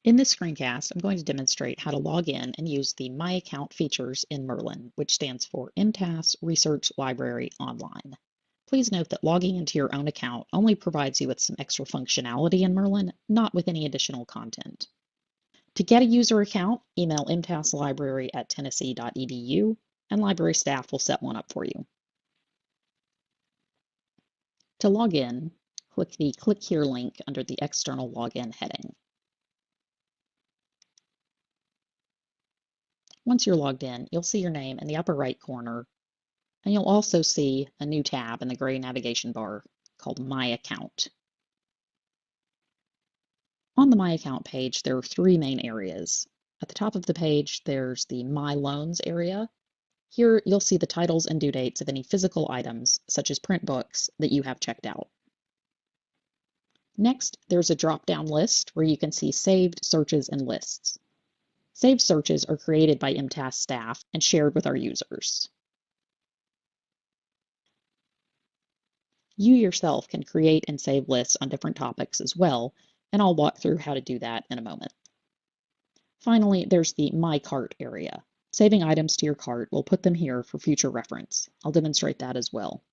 In this screencast, I'm going to demonstrate how to log in and use the My Account features in MRLn, which stands for MTAS Research Library Online. Please note that logging into your own account only provides you with some extra functionality in MRLn, not with any additional content. To get a user account, email mtaslibrary@tennessee.edu, and library staff will set one up for you. To log in, click the Click Here link under the External Login heading. Once you're logged in, you'll see your name in the upper right corner, and you'll also see a new tab in the gray navigation bar called My Account. On the My Account page, there are three main areas. At the top of the page, there's the My Loans area. Here, you'll see the titles and due dates of any physical items, such as print books, that you have checked out. Next, there's a drop-down list where you can see saved searches and lists. Saved searches are created by MTAS staff and shared with our users. You yourself can create and save lists on different topics as well, and I'll walk through how to do that in a moment. Finally, there's the My Cart area. Saving items to your cart will put them here for future reference. I'll demonstrate that as well.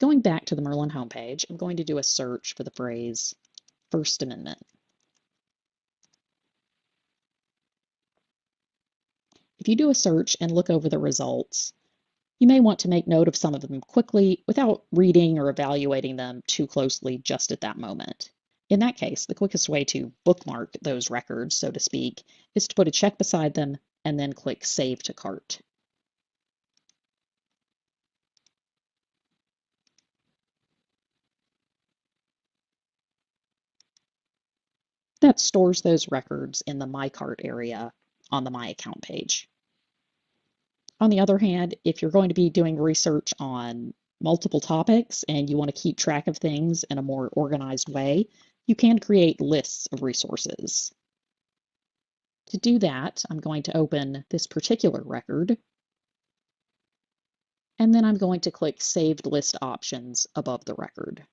Going back to the MRLn homepage, I'm going to do a search for the phrase First Amendment. If you do a search and look over the results, you may want to make note of some of them quickly without reading or evaluating them too closely just at that moment. In that case, the quickest way to bookmark those records, so to speak, is to put a check beside them and then click Save to Cart. That stores those records in the My Cart area on the My Account page. On the other hand, if you're going to be doing research on multiple topics and you want to keep track of things in a more organized way, you can create lists of resources. To do that, I'm going to open this particular record, and then I'm going to click Saved List Options above the record.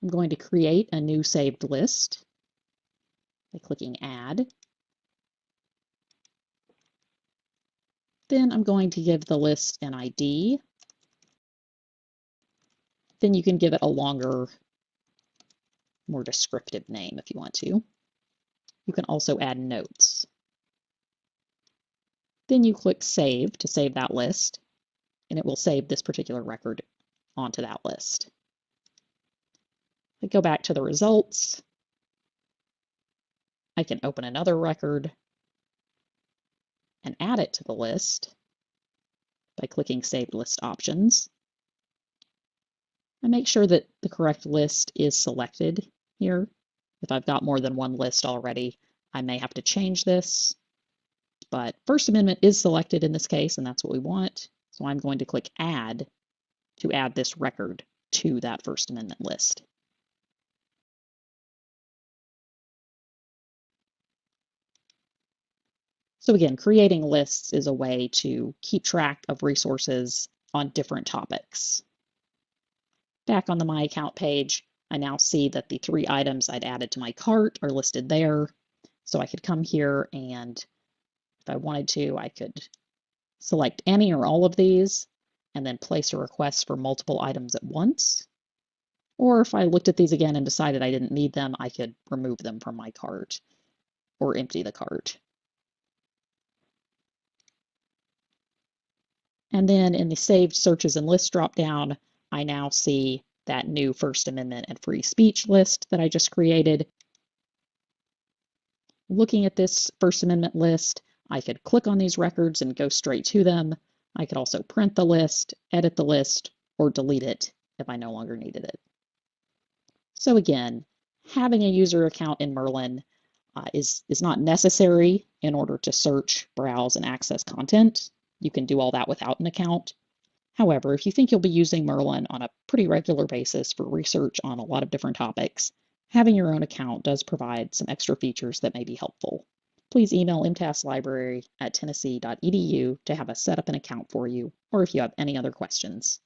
I'm going to create a new saved list by clicking Add. Then I'm going to give the list an ID. Then you can give it a longer, more descriptive name if you want to. You can also add notes. Then you click Save to save that list, and it will save this particular record onto that list. I go back to the results. I can open another record and add it to the list by clicking Save List Options. And make sure that the correct list is selected here. If I've got more than one list already, I may have to change this. But First Amendment is selected in this case, and that's what we want. So I'm going to click Add to add this record to that First Amendment list. So again, creating lists is a way to keep track of resources on different topics. Back on the My Account page, I now see that the three items I'd added to my cart are listed there. So I could come here and if I wanted to, I could select any or all of these and then place a request for multiple items at once. Or if I looked at these again and decided I didn't need them, I could remove them from my cart or empty the cart. And then in the Saved Searches and Lists dropdown, I now see that new First Amendment and free speech list that I just created. Looking at this First Amendment list, I could click on these records and go straight to them. I could also print the list, edit the list, or delete it if I no longer needed it. So again, having a user account in MRLn is not necessary in order to search, browse, and access content. You can do all that without an account. However, if you think you'll be using MRLn on a pretty regular basis for research on a lot of different topics, having your own account does provide some extra features that may be helpful. Please email mtaslibrary@tennessee.edu to have us set up an account for you, or if you have any other questions.